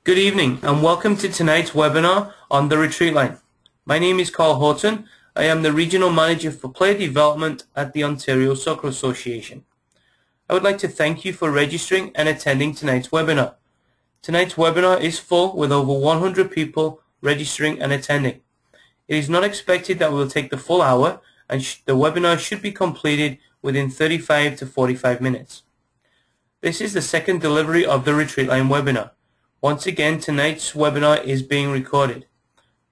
Good evening and welcome to tonight's webinar on the retreat line. My name is Carl Horton. I am the Regional Manager for Player Development at the Ontario Soccer Association. I would like to thank you for registering and attending tonight's webinar. Tonight's webinar is full with over 100 people registering and attending. It is not expected that we will take the full hour and the webinar should be completed within 35 to 45 minutes. This is the second delivery of the retreat line webinar. Once again, tonight's webinar is being recorded.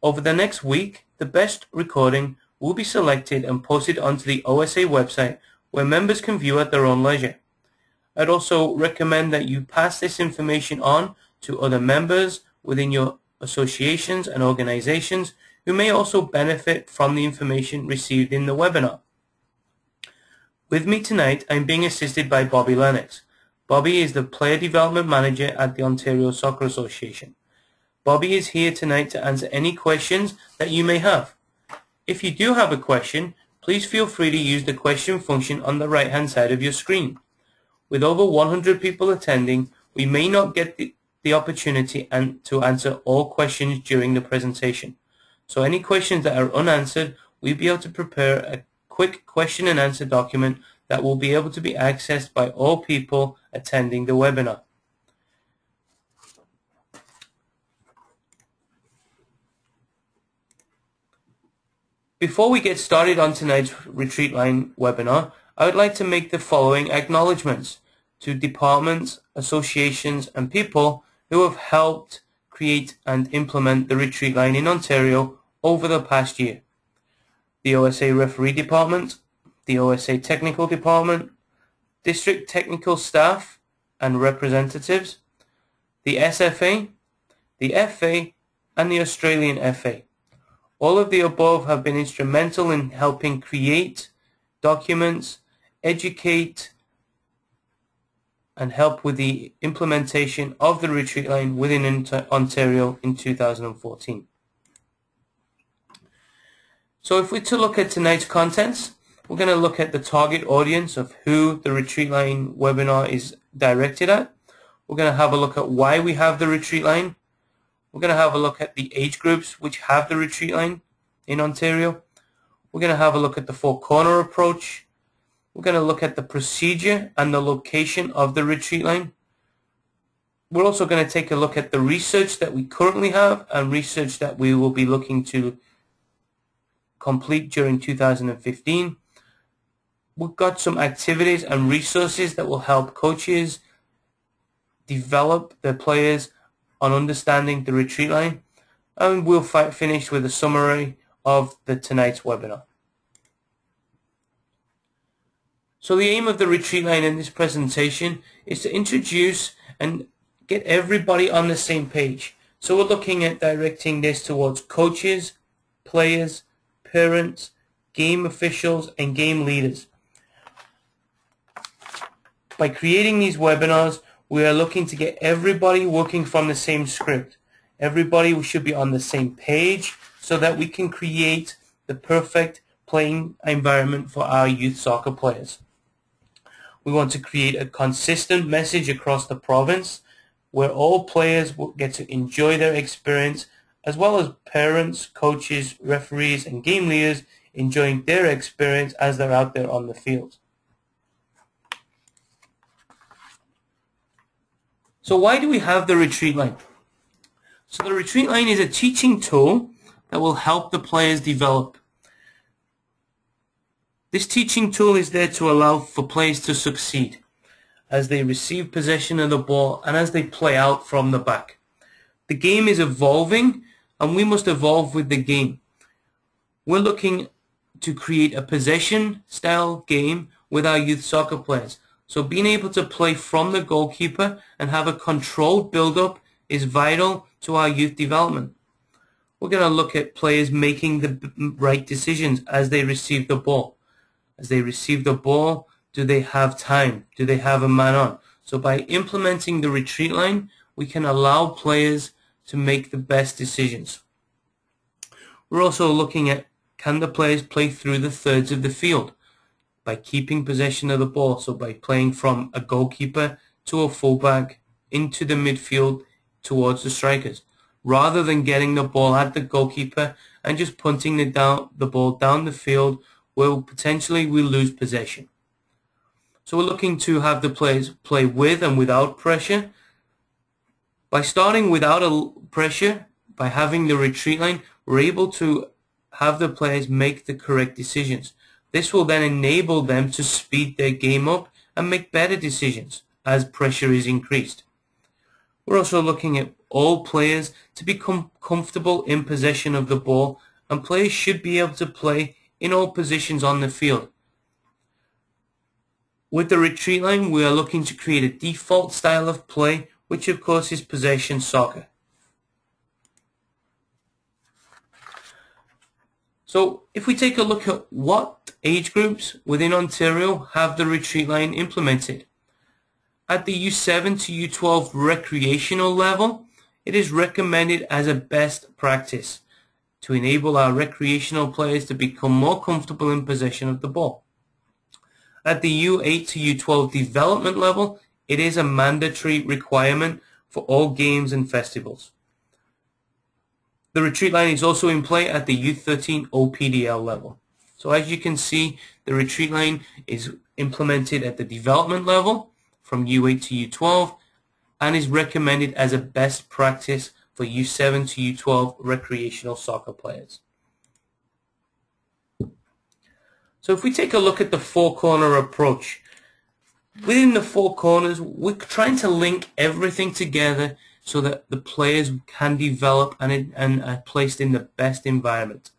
Over the next week, the best recording will be selected and posted onto the OSA website where members can view at their own leisure. I'd also recommend that you pass this information on to other members within your associations and organizations who may also benefit from the information received in the webinar. With me tonight, I'm being assisted by Bobby Lennox. Bobby is the Player Development Manager at the Ontario Soccer Association. Bobby is here tonight to answer any questions that you may have. If you do have a question, please feel free to use the question function on the right-hand side of your screen. With over 100 people attending, we may not get the opportunity to answer all questions during the presentation. So any questions that are unanswered, we'll be able to prepare a quick question and answer document that will be able to be accessed by all people attending the webinar. Before we get started on tonight's retreat line webinar, I would like to make the following acknowledgements to departments, associations and people who have helped create and implement the retreat line in Ontario over the past year. The OSA Referee Department, the OSA Technical Department, District Technical Staff and Representatives, the SFA, the FA and the Australian FA. All of the above have been instrumental in helping create documents, educate and help with the implementation of the retreat line within Ontario in 2014. So if we're to look at tonight's contents, we're going to look at the target audience of who the retreat line webinar is directed at. We're going to have a look at why we have the retreat line. We're going to have a look at the age groups which have the retreat line in Ontario. We're going to have a look at the four-corner approach. We're going to look at the procedure and the location of the retreat line. We're also going to take a look at the research that we currently have and research that we will be looking to complete during 2015. We've got some activities and resources that will help coaches develop their players on understanding the retreat line, and we'll finish with a summary of tonight's webinar. So the aim of the retreat line in this presentation is to introduce and get everybody on the same page. So we're looking at directing this towards coaches, players, parents, game officials and game leaders. By creating these webinars, we are looking to get everybody working from the same script. Everybody should be on the same page so that we can create the perfect playing environment for our youth soccer players. We want to create a consistent message across the province where all players will get to enjoy their experience, as well as parents, coaches, referees and game leaders enjoying their experience as they're out there on the field. So why do we have the retreat line? So the retreat line is a teaching tool that will help the players develop. This teaching tool is there to allow for players to succeed as they receive possession of the ball and as they play out from the back. The game is evolving and we must evolve with the game. We're looking to create a possession style game with our youth soccer players. So being able to play from the goalkeeper and have a controlled build-up is vital to our youth development. We're going to look at players making the right decisions as they receive the ball. As they receive the ball, do they have time? Do they have a man on? So by implementing the retreat line, we can allow players to make the best decisions. We're also looking at, can the players play through the thirds of the field by keeping possession of the ball, so by playing from a goalkeeper to a fullback into the midfield towards the strikers, rather than getting the ball at the goalkeeper and just punting the ball down the field where potentially we lose possession. So we're looking to have the players play with and without pressure. By starting without a pressure, by having the retreat line, we're able to have the players make the correct decisions. This will then enable them to speed their game up and make better decisions as pressure is increased. We're also looking at all players to become comfortable in possession of the ball, and players should be able to play in all positions on the field. With the retreat line, we are looking to create a default style of play, which of course is possession soccer. So if we take a look at what age groups within Ontario have the retreat line implemented. At the U7 to U12 recreational level, it is recommended as a best practice to enable our recreational players to become more comfortable in possession of the ball. At the U8 to U12 development level, it is a mandatory requirement for all games and festivals. The retreat line is also in play at the U13 OPDL level. So as you can see, the retreat line is implemented at the development level from U8 to U12 and is recommended as a best practice for U7 to U12 recreational soccer players. So if we take a look at the four-corner approach, within the four corners, we're trying to link everything together so that the players can develop and are placed in the best environment.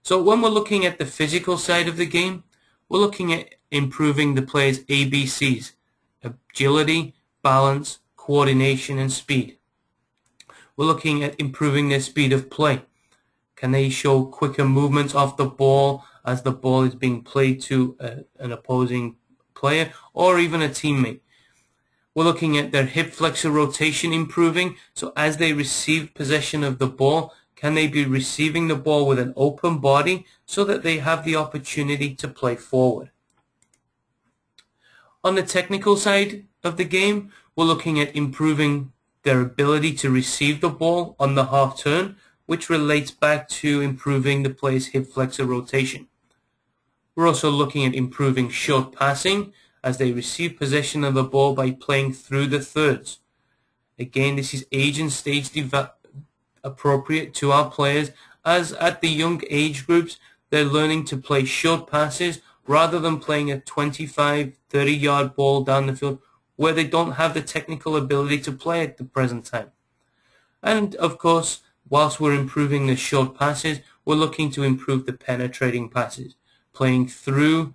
So when we're looking at the physical side of the game, we're looking at improving the players' ABCs: agility, balance, coordination, and speed. We're looking at improving their speed of play. Can they show quicker movements off the ball as the ball is being played to an opposing player or even a teammate? We're looking at their hip flexor rotation improving, so as they receive possession of the ball, can they be receiving the ball with an open body so that they have the opportunity to play forward? On the technical side of the game, we're looking at improving their ability to receive the ball on the half turn, which relates back to improving the player's hip flexor rotation. We're also looking at improving short passing as they receive possession of the ball by playing through the thirds. Again, this is age and stage appropriate to our players, as at the young age groups, they're learning to play short passes rather than playing a 25, 30-yard ball down the field where they don't have the technical ability to play at the present time. And of course, whilst we're improving the short passes, we're looking to improve the penetrating passes, playing through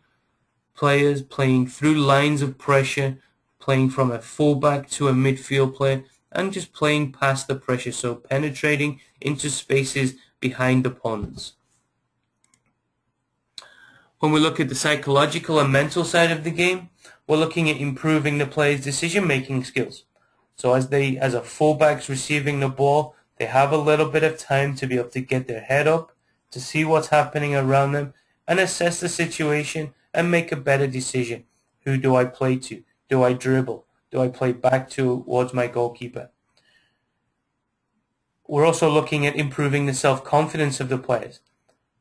players, playing through lines of pressure, playing from a fullback to a midfield player, and just playing past the pressure, so penetrating into spaces behind opponents. When we look at the psychological and mental side of the game, we're looking at improving the players' decision-making skills. So as a fullback's receiving the ball, they have a little bit of time to be able to get their head up, to see what's happening around them, and assess the situation and make a better decision. Who do I play to? Do I dribble? Do I play back towards my goalkeeper? We're also looking at improving the self-confidence of the players.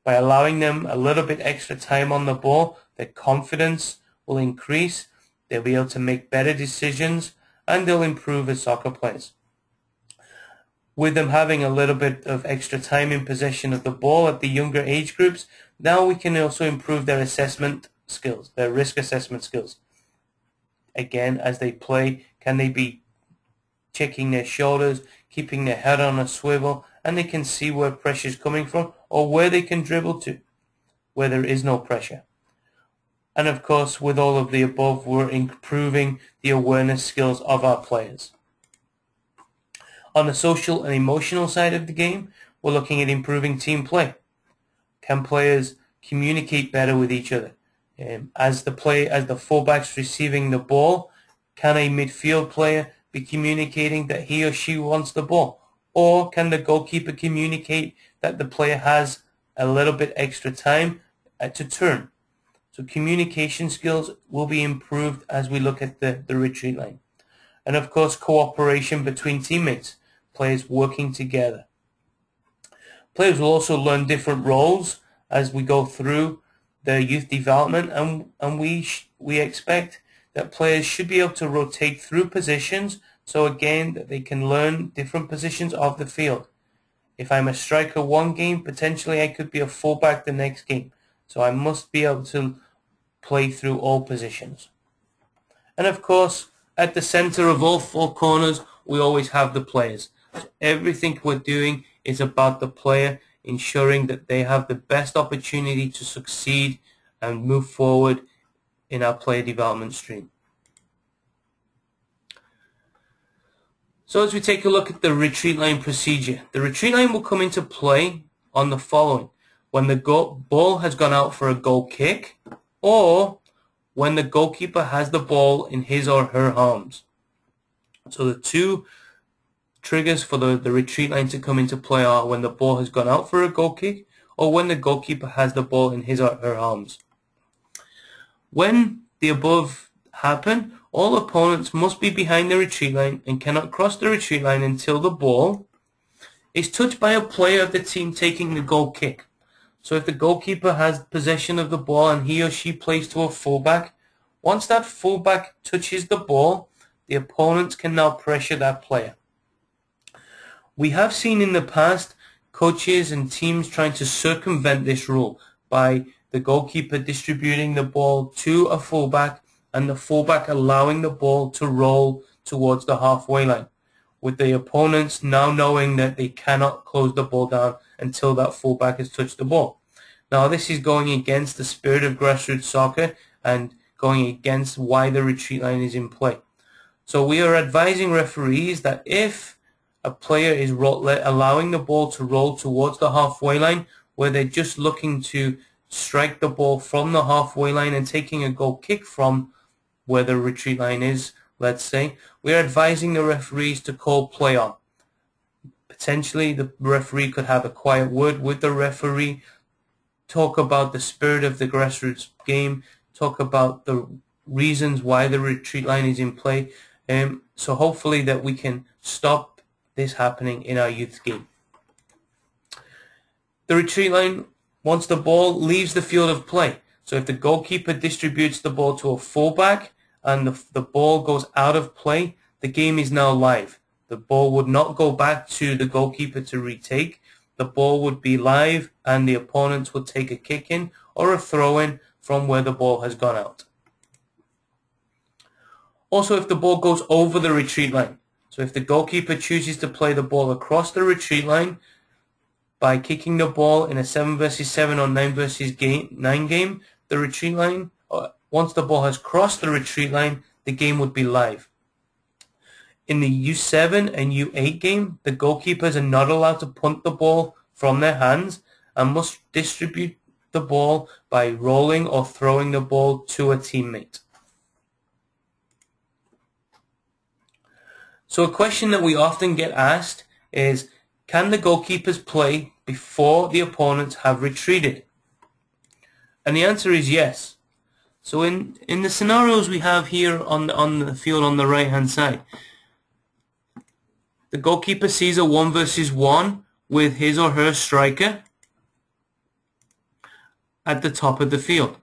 By allowing them a little bit extra time on the ball, their confidence will increase, they'll be able to make better decisions, and they'll improve as soccer players. With them having a little bit of extra time in possession of the ball at the younger age groups, now we can also improve their assessment skills, their risk assessment skills. Again, as they play, can they be checking their shoulders, keeping their head on a swivel, and they can see where pressure is coming from or where they can dribble to, where there is no pressure. And of course, with all of the above, we're improving the awareness skills of our players. On the social and emotional side of the game, we're looking at improving team play. Can players communicate better with each other? As the fullback's receiving the ball, can a midfield player be communicating that he or she wants the ball? Or can the goalkeeper communicate that the player has a little bit extra time to turn? So communication skills will be improved as we look at the retreat line. And of course, cooperation between teammates. players working together. Players will also learn different roles as we go through their youth development, and we expect that players should be able to rotate through positions, so again that they can learn different positions of the field. If I'm a striker one game, potentially I could be a fullback the next game, so I must be able to play through all positions. And of course, at the center of all four corners, we always have the players. So everything we're doing is about the player, ensuring that they have the best opportunity to succeed and move forward in our player development stream. So as we take a look at the retreat line procedure, the retreat line will come into play on the following: when the ball has gone out for a goal kick, or when the goalkeeper has the ball in his or her arms. So the two triggers for the retreat line to come into play are when the ball has gone out for a goal kick, or when the goalkeeper has the ball in his or her arms. When the above happen, all opponents must be behind the retreat line and cannot cross the retreat line until the ball is touched by a player of the team taking the goal kick. So if the goalkeeper has possession of the ball and he or she plays to a fullback, once that fullback touches the ball, the opponents can now pressure that player. We have seen in the past coaches and teams trying to circumvent this rule by the goalkeeper distributing the ball to a fullback and the fullback allowing the ball to roll towards the halfway line, with the opponents now knowing that they cannot close the ball down until that fullback has touched the ball. Now this is going against the spirit of grassroots soccer and going against why the retreat line is in play. So we are advising referees that if a player is allowing the ball to roll towards the halfway line, where they're just looking to strike the ball from the halfway line and taking a goal kick from where the retreat line is, let's say, we're advising the referees to call play on. Potentially the referee could have a quiet word with the referee, talk about the spirit of the grassroots game, talk about the reasons why the retreat line is in play, so hopefully that we can stop this happening in our youth game. The retreat line, once the ball leaves the field of play, so if the goalkeeper distributes the ball to a fullback and the ball goes out of play, the game is now live. The ball would not go back to the goalkeeper to retake. The ball would be live and the opponents would take a kick in or a throw in from where the ball has gone out. Also, if the ball goes over the retreat line, so if the goalkeeper chooses to play the ball across the retreat line by kicking the ball in a 7 versus 7 or 9 versus 9 game, the retreat line, once the ball has crossed the retreat line, the game would be live. In the U7 and U8 game, the goalkeepers are not allowed to punt the ball from their hands and must distribute the ball by rolling or throwing the ball to a teammate. So a question that we often get asked is, can the goalkeepers play before the opponents have retreated? And the answer is yes. So in the scenarios we have here on the field on the right hand side, the goalkeeper sees a 1 versus 1 with his or her striker at the top of the field.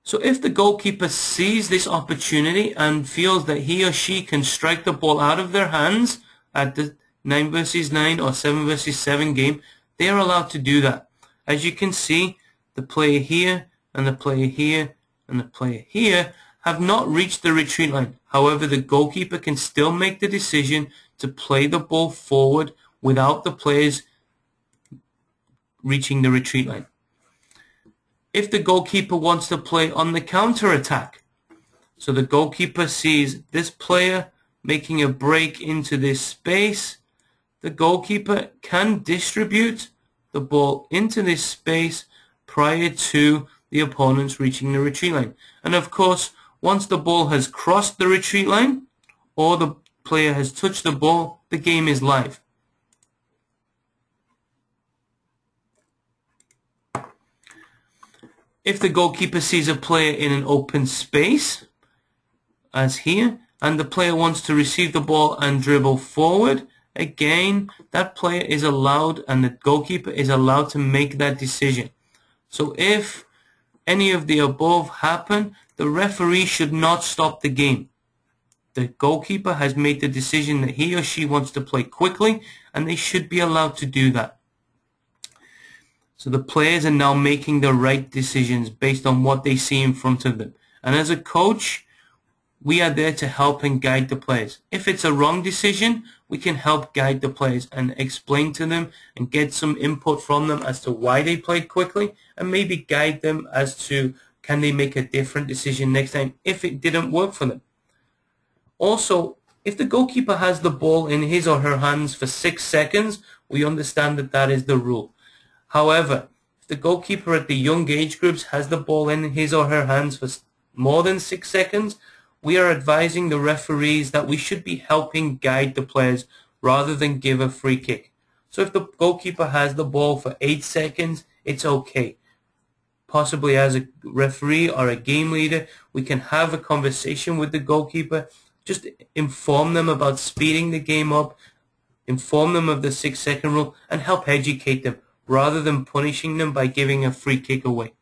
So if the goalkeeper sees this opportunity and feels that he or she can strike the ball out of their hands at the 9 versus 9 or 7 versus 7 game, they are allowed to do that. As you can see, the player here and the player here and the player here have not reached the retreat line. However, the goalkeeper can still make the decision to play the ball forward without the players reaching the retreat line. If the goalkeeper wants to play on the counter attack, so the goalkeeper sees this player making a break into this space, the goalkeeper can distribute the ball into this space prior to the opponents reaching the retreat line. And of course, once the ball has crossed the retreat line or the player has touched the ball, the game is live. If the goalkeeper sees a player in an open space, as here, and the player wants to receive the ball and dribble forward, again, that player is allowed, and the goalkeeper is allowed to make that decision. So if any of the above happen, the referee should not stop the game. The goalkeeper has made the decision that he or she wants to play quickly, and they should be allowed to do that. So the players are now making the right decisions based on what they see in front of them. And as a coach, we are there to help and guide the players. If it's a wrong decision, we can help guide the players and explain to them and get some input from them as to why they played quickly, and maybe guide them as to can they make a different decision next time if it didn't work for them. Also, if the goalkeeper has the ball in his or her hands for 6 seconds, we understand that that is the rule. However, if the goalkeeper at the young age groups has the ball in his or her hands for more than 6 seconds, we are advising the referees that we should be helping guide the players rather than give a free kick. So if the goalkeeper has the ball for 8 seconds, it's okay. Possibly as a referee or a game leader, we can have a conversation with the goalkeeper, just inform them about speeding the game up, inform them of the 6-second rule, and help educate them rather than punishing them by giving a free kick away.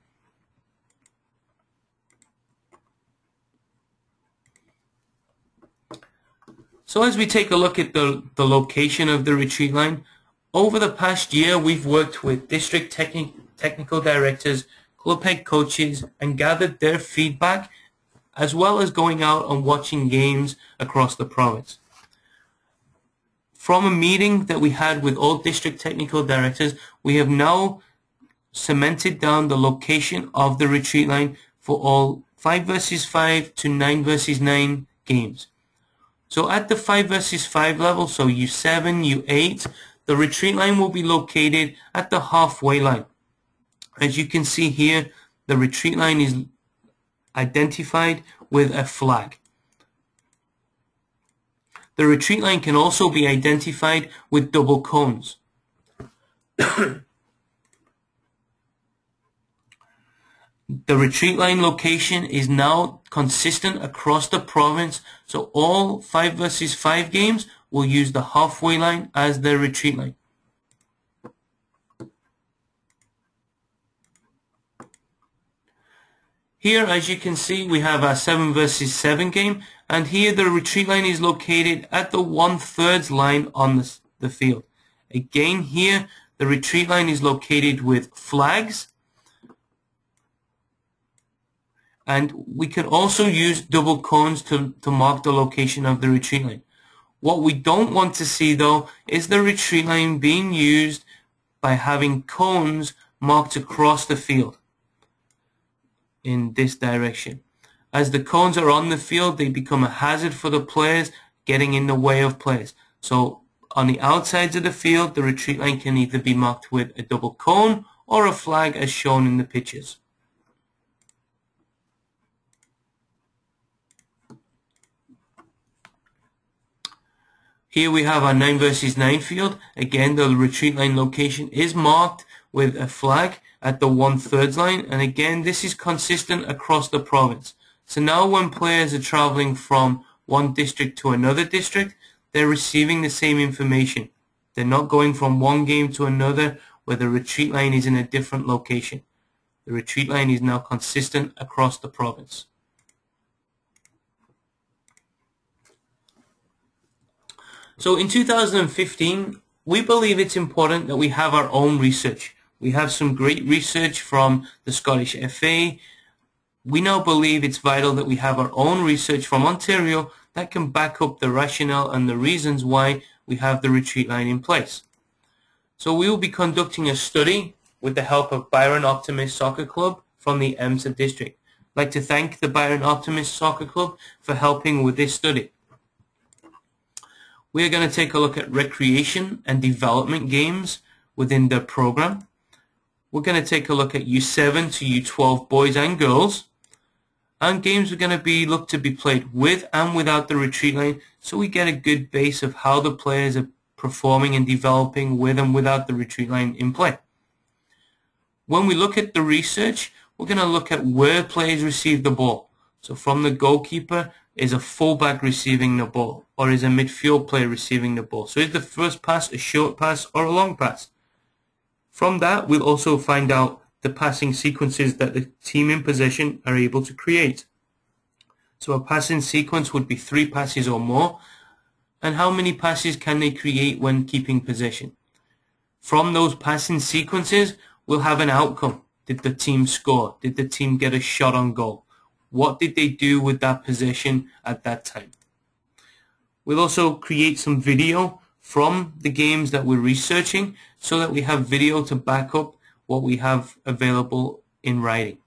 So as we take a look at the location of the retreat line, over the past year we've worked with district technical directors, club head coaches, and gathered their feedback, as well as going out and watching games across the province. From a meeting that we had with all district technical directors, we have now cemented down the location of the retreat line for all 5 versus 5 to 9 versus 9 games. So at the 5 versus 5 level, so U7, U8, the retreat line will be located at the halfway line. As you can see here, the retreat line is identified with a flag. The retreat line can also be identified with double cones. The retreat line location is now consistent across the province, so all 5 versus 5 games will use the halfway line as their retreat line. Here, as you can see, we have our 7 versus 7 game, and here the retreat line is located at the 1/3 line on the field. Again, here the retreat line is located with flags, and we can also use double cones to mark the location of the retreat line. What we don't want to see, though, is the retreat line being used by having cones marked across the field in this direction. As the cones are on the field, they become a hazard for the players, getting in the way of players. So on the outsides of the field, the retreat line can either be marked with a double cone or a flag as shown in the pictures. Here we have our 9 versus 9 field. Again, the retreat line location is marked with a flag at the 1/3 line, and again this is consistent across the province. So now when players are traveling from one district to another district, they're receiving the same information. They're not going from one game to another where the retreat line is in a different location. The retreat line is now consistent across the province. So in 2015, we believe it's important that we have our own research. We have some great research from the Scottish FA. We now believe it's vital that we have our own research from Ontario that can back up the rationale and the reasons why we have the retreat line in place. So we will be conducting a study with the help of Byron Optimist Soccer Club from the EMSA district. I'd like to thank the Byron Optimist Soccer Club for helping with this study. We are going to take a look at recreation and development games within the program. We're going to take a look at U7 to U12 boys and girls. And games are going to be looked to be played with and without the retreat line, so we get a good base of how the players are performing and developing with and without the retreat line in play. When we look at the research, we're going to look at where players receive the ball. So from the goalkeeper is a fullback receiving the ball, or is a midfield player receiving the ball? So is the first pass a short pass or a long pass? From that, we'll also find out the passing sequences that the team in possession are able to create. So a passing sequence would be 3 passes or more, and how many passes can they create when keeping possession? From those passing sequences, we'll have an outcome. Did the team score? Did the team get a shot on goal? What did they do with that possession at that time? We'll also create some video from the games that we're researching so that we have video to back up what we have available in writing.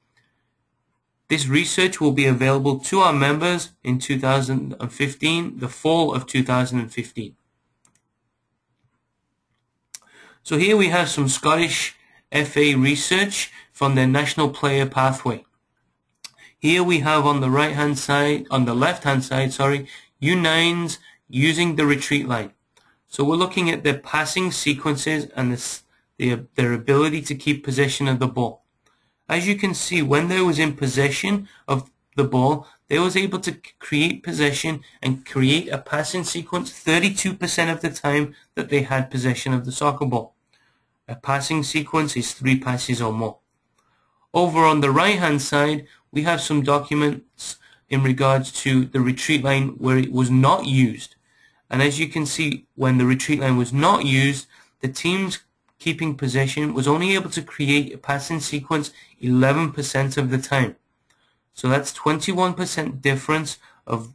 This research will be available to our members in 2015, the fall of 2015. So here we have some Scottish FA research from their National Player Pathway. Here we have on the left-hand side, U9s using the retreat line. So we're looking at their passing sequences and their ability to keep possession of the ball. As you can see, when they was in possession of the ball, they was able to create possession and create a passing sequence 32% of the time that they had possession of the soccer ball. A passing sequence is 3 passes or more. Over on the right hand side, we have some documents in regards to the retreat line where it was not used. And as you can see, when the retreat line was not used, the team's keeping possession was only able to create a passing sequence 11% of the time. So that's 21% difference of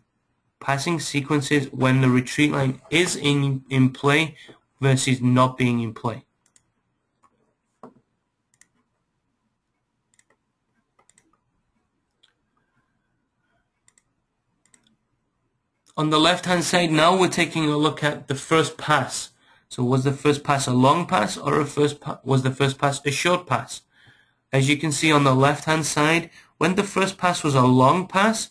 passing sequences when the retreat line is in play versus not being in play. On the left hand side now we're taking a look at the first pass. So was the first pass a long pass or was the first pass a short pass? As you can see on the left hand side, when the first pass was a long pass,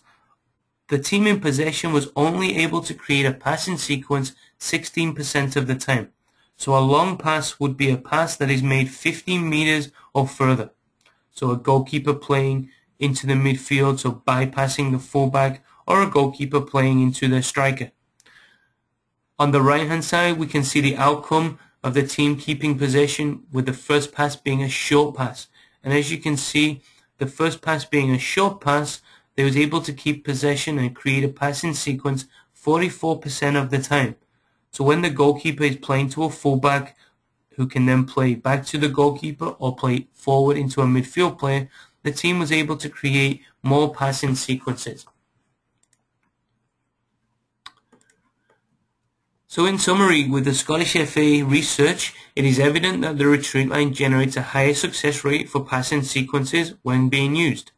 the team in possession was only able to create a passing sequence 16% of the time. So a long pass would be a pass that is made 15 meters or further. So a goalkeeper playing into the midfield, so bypassing the fullback, or a goalkeeper playing into the striker. On the right hand side, we can see the outcome of the team keeping possession with the first pass being a short pass. And as you can see, the first pass being a short pass, they was able to keep possession and create a passing sequence 44% of the time. So when the goalkeeper is playing to a fullback who can then play back to the goalkeeper or play forward into a midfield player, the team was able to create more passing sequences. So in summary, with the Scottish FA research, it is evident that the retreat line generates a higher success rate for passing sequences when being used.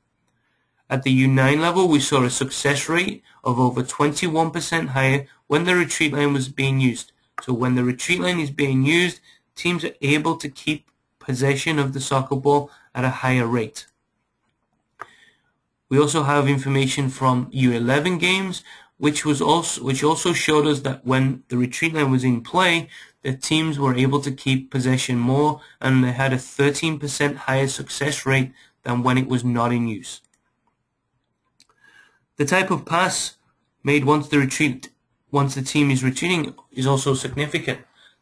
At the U9 level, we saw a success rate of over 21% higher when the retreat line was being used. So when the retreat line is being used, teams are able to keep possession of the soccer ball at a higher rate. We also have information from U11 games, which also showed us that when the retreat line was in play, the teams were able to keep possession more, and they had a 13% higher success rate than when it was not in use. The type of pass made once the team is retreating is also significant.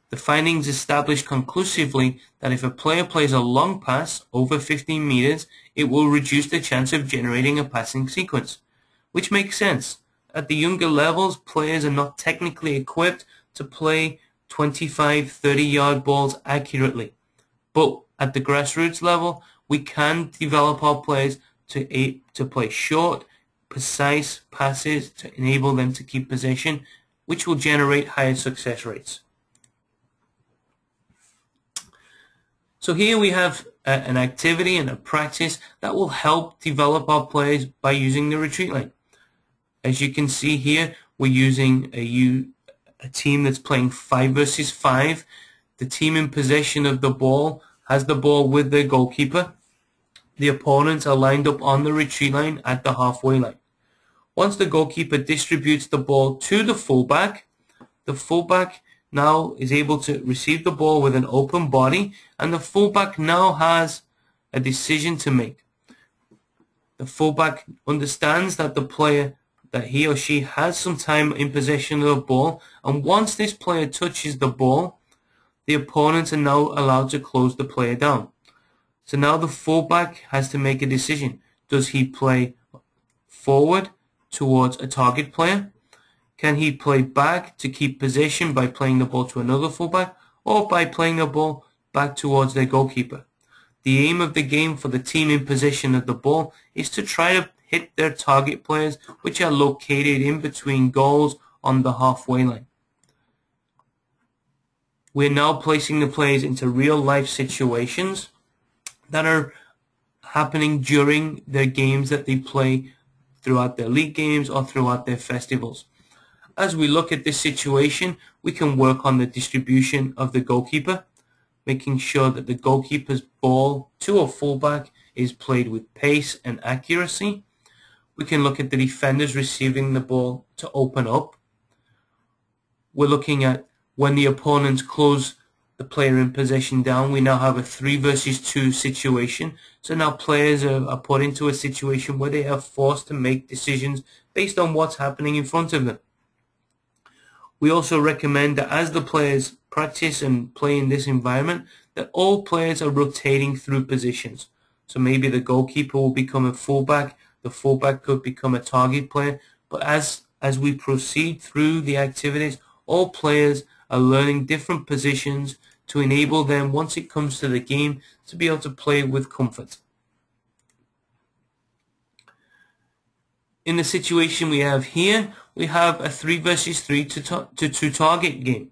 The findings established conclusively that if a player plays a long pass over 15 meters, it will reduce the chance of generating a passing sequence, which makes sense. At the younger levels, players are not technically equipped to play 25, 30-yard balls accurately. But at the grassroots level, we can develop our players to play short, precise passes to enable them to keep possession, which will generate higher success rates. So here we have an activity and a practice that will help develop our players by using the retreat line. As you can see here, we're using a team that's playing 5 versus 5. The team in possession of the ball has the ball with their goalkeeper. The opponents are lined up on the retreat line at the halfway line. Once the goalkeeper distributes the ball to the fullback now is able to receive the ball with an open body, and the fullback now has a decision to make. The fullback understands that the player that he or she has some time in possession of the ball, and once this player touches the ball, the opponents are now allowed to close the player down. So now the fullback has to make a decision. Does he play forward towards a target player? Can he play back to keep possession by playing the ball to another fullback, or by playing the ball back towards their goalkeeper? The aim of the game for the team in possession of the ball is to try to hit their target players, which are located in between goals on the halfway line. We're now placing the players into real life situations that are happening during their games that they play throughout their league games or throughout their festivals. As we look at this situation, we can work on the distribution of the goalkeeper, making sure that the goalkeeper's ball to a fullback is played with pace and accuracy. We can look at the defenders receiving the ball to open up. We're looking at when the opponents close the player in possession down, we now have a 3 versus 2 situation. So now players are put into a situation where they are forced to make decisions based on what's happening in front of them. We also recommend that as the players practice and play in this environment, that all players are rotating through positions. So maybe the goalkeeper will become a fullback, the fullback could become a target player, but as we proceed through the activities, all players are learning different positions to enable them, once it comes to the game, to be able to play with comfort. In the situation we have here, we have a 3 versus 3 to 2 target game.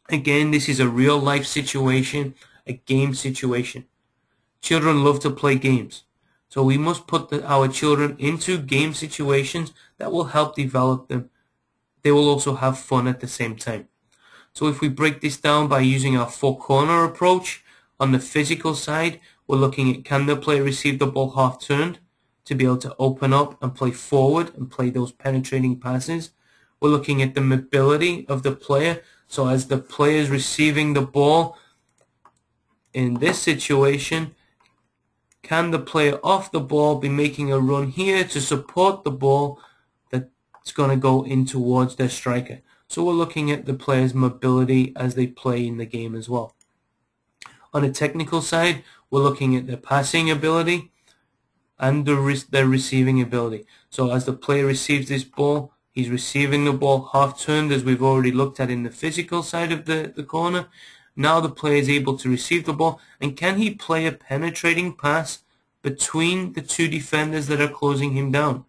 Again, this is a real life situation, a game situation. Children love to play games. So we must put our children into game situations that will help develop them. They will also have fun at the same time. So if we break this down by using our 4-corner approach, on the physical side, we're looking at, can the player receive the ball half-turned to be able to open up and play forward and play those penetrating passes? We're looking at the mobility of the player. So as the player is receiving the ball in this situation, can the player off the ball be making a run here to support the ball that's going to go in towards their striker? So we're looking at the player's mobility as they play in the game as well. On the technical side, we're looking at their passing ability and their receiving ability. So as the player receives this ball, he's receiving the ball half-turned, as we've already looked at in the physical side of the corner. Now the player is able to receive the ball, and can he play a penetrating pass between the 2 defenders that are closing him down?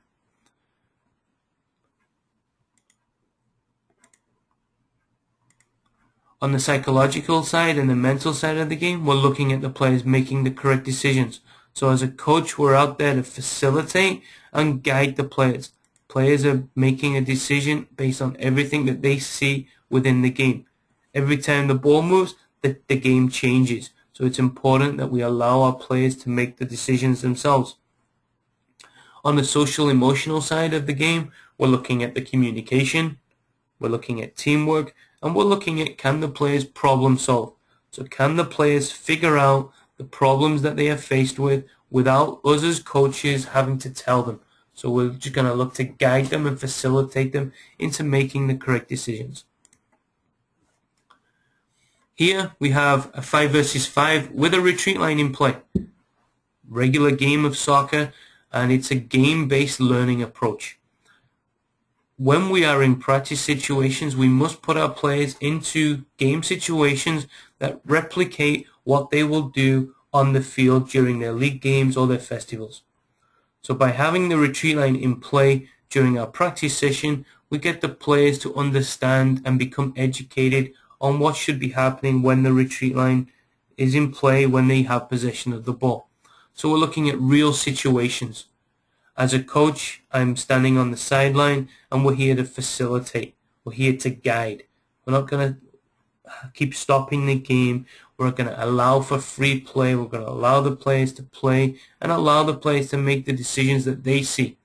On the psychological side and the mental side of the game, we're looking at the players making the correct decisions. So as a coach, we're out there to facilitate and guide the players. Players are making a decision based on everything that they see within the game. Every time the ball moves, the game changes. So it's important that we allow our players to make the decisions themselves. On the social emotional side of the game, we're looking at the communication, we're looking at teamwork, and we're looking at, can the players problem solve? So can the players figure out the problems that they are faced with without us as coaches having to tell them? So we're just going to look to guide them and facilitate them into making the correct decisions. Here we have a 5 versus 5 with a retreat line in play. Regular game of soccer, and it's a game-based learning approach. When we are in practice situations, we must put our players into game situations that replicate what they will do on the field during their league games or their festivals. So by having the retreat line in play during our practice session, we get the players to understand and become educated on what should be happening when the retreat line is in play when they have possession of the ball. So we're looking at real situations. As a coach, I'm standing on the sideline and we're here to facilitate. We're here to guide. We're not going to keep stopping the game. We're going to allow for free play. We're going to allow the players to play and allow the players to make the decisions that they see.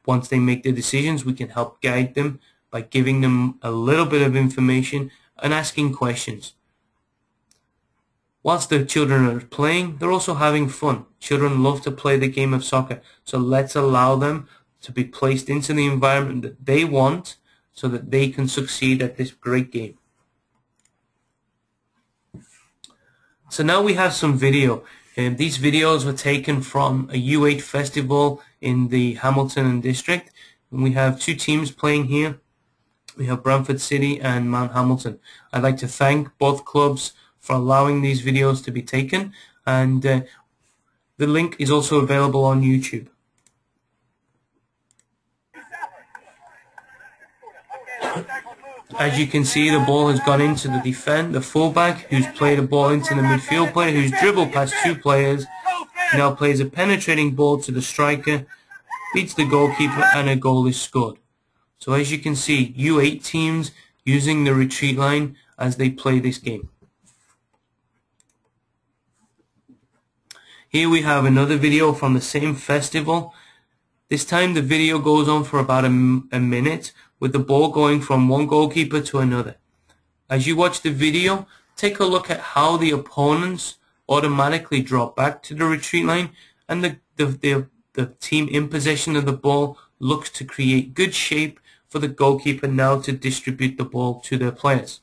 Once they make the decisions, we can help guide them by giving them a little bit of information and asking questions. Whilst the children are playing, they're also having fun. Children love to play the game of soccer, so let's allow them to be placed into the environment that they want so that they can succeed at this great game. So now we have some video. These videos were taken from a U8 festival in the Hamilton district. And we have two teams playing here. We have Brantford City and Mount Hamilton. I'd like to thank both clubs for allowing these videos to be taken, and the link is also available on YouTube. As you can see, the ball has gone into the fullback, who's played a ball into the midfield player, who's dribbled past two players, now plays a penetrating ball to the striker, beats the goalkeeper, and a goal is scored. So as you can see, U8 teams using the retreat line as they play this game. Here we have another video from the same festival. This time the video goes on for about a minute, with the ball going from one goalkeeper to another. As you watch the video, take a look at how the opponents automatically drop back to the retreat line, and the team in possession of the ball looks to create good shape for the goalkeeper now to distribute the ball to their players.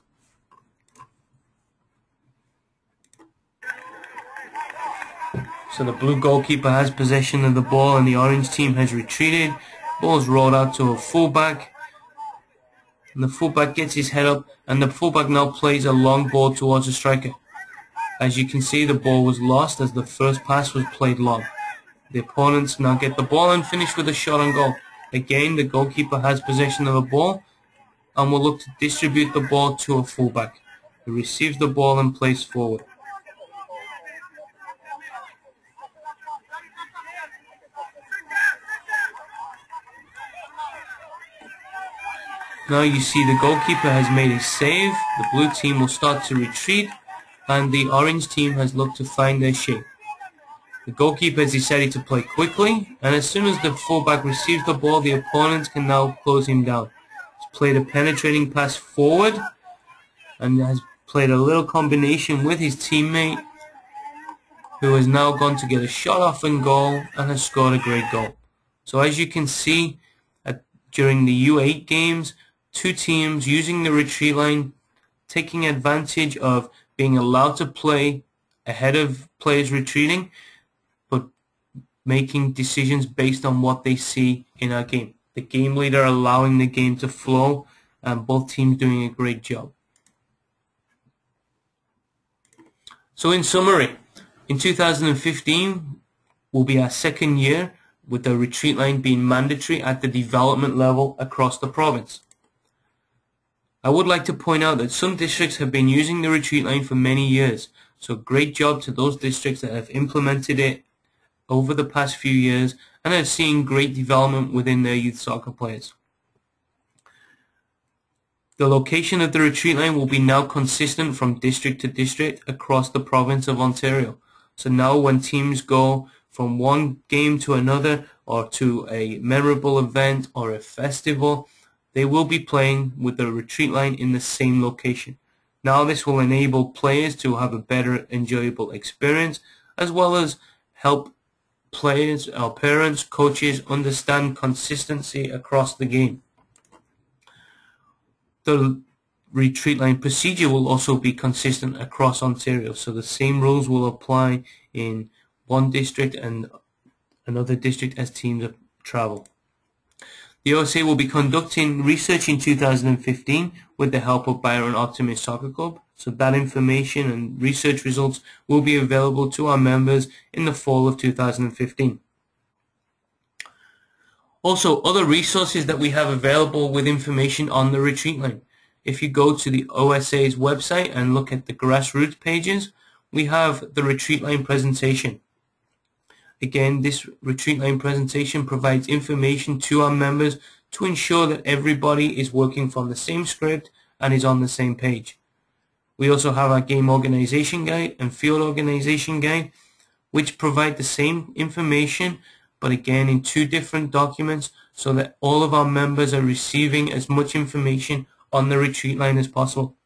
So the blue goalkeeper has possession of the ball and the orange team has retreated. Ball is rolled out to a fullback. And the fullback gets his head up, and the fullback now plays a long ball towards the striker. As you can see, the ball was lost as the first pass was played long. The opponents now get the ball and finish with a shot on goal. Again, the goalkeeper has possession of the ball and will look to distribute the ball to a fullback, who receives the ball and plays forward. Now you see the goalkeeper has made a save, the blue team will start to retreat, and the orange team has looked to find their shape. The goalkeeper has decided to play quickly, and as soon as the fullback receives the ball, the opponents can now close him down. He's played a penetrating pass forward, and has played a little combination with his teammate, who has now gone to get a shot off and goal, and has scored a great goal. So as you can see, during the U8 games, two teams using the retreat line, taking advantage of being allowed to play ahead of players retreating, but making decisions based on what they see in our game. The game leader allowing the game to flow, and both teams doing a great job. So in summary, in 2015 will be our second year with the retreat line being mandatory at the development level across the province. I would like to point out that some districts have been using the retreat line for many years, so great job to those districts that have implemented it over the past few years and are seeing great development within their youth soccer players. The location of the retreat line will be now consistent from district to district across the province of Ontario. So now when teams go from one game to another, or to a memorable event or a festival, they will be playing with the retreat line in the same location. Now this will enable players to have a better enjoyable experience, as well as help players, our parents, coaches understand consistency across the game. The retreat line procedure will also be consistent across Ontario, so the same rules will apply in one district and another district as teams travel. The OSA will be conducting research in 2015 with the help of Byron Optimist Soccer Club, so that information and research results will be available to our members in the fall of 2015. Also, other resources that we have available with information on the retreat line. If you go to the OSA's website and look at the grassroots pages, we have the retreat line presentation. Again, this retreat line presentation provides information to our members to ensure that everybody is working from the same script and is on the same page. We also have our game organization guide and field organization guide, which provide the same information, but again in two different documents, so that all of our members are receiving as much information on the retreat line as possible.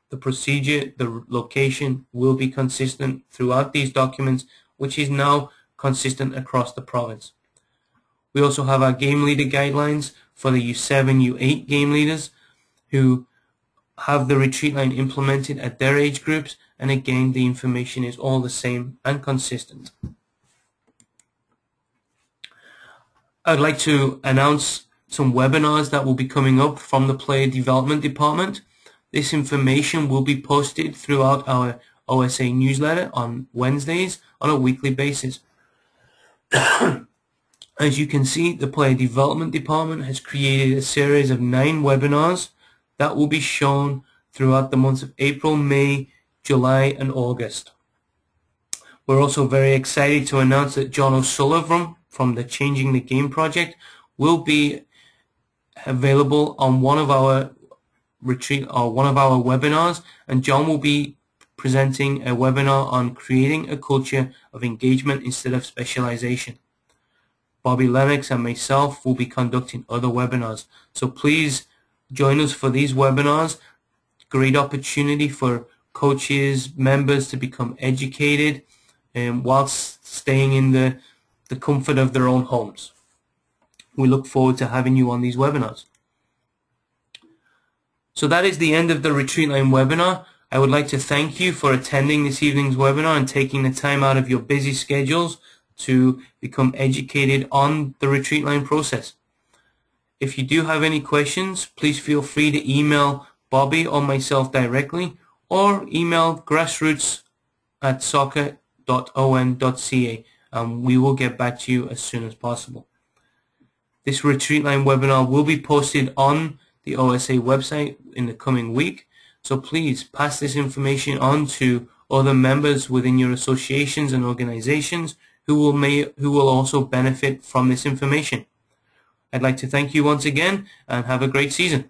The procedure, the location will be consistent throughout these documents, which is now consistent across the province. We also have our game leader guidelines for the U7, U8 game leaders who have the retreat line implemented at their age groups, and again the information is all the same and consistent. I'd like to announce some webinars that will be coming up from the player development department. This information will be posted throughout our OSA newsletter on Wednesdays on a weekly basis. As you can see, the player development department has created a series of 9 webinars that will be shown throughout the months of April, May, July and August. We're also very excited to announce that John O'Sullivan from the Changing the Game project will be available on one of our webinars, and John will be presenting a webinar on creating a culture of engagement instead of specialization. Bobby Lennox and myself will be conducting other webinars, so please join us for these webinars. Great opportunity for coaches, members to become educated whilst staying in the comfort of their own homes. We look forward to having you on these webinars. So that is the end of the Retreat Line webinar. I would like to thank you for attending this evening's webinar and taking the time out of your busy schedules to become educated on the Retreat Line process. If you do have any questions, please feel free to email Bobby or myself directly, or email grassroots@soccer.on.ca, and we will get back to you as soon as possible. This Retreat Line webinar will be posted on the OSA website in the coming week, so please pass this information on to other members within your associations and organizations who will also benefit from this information. I'd like to thank you once again and have a great season.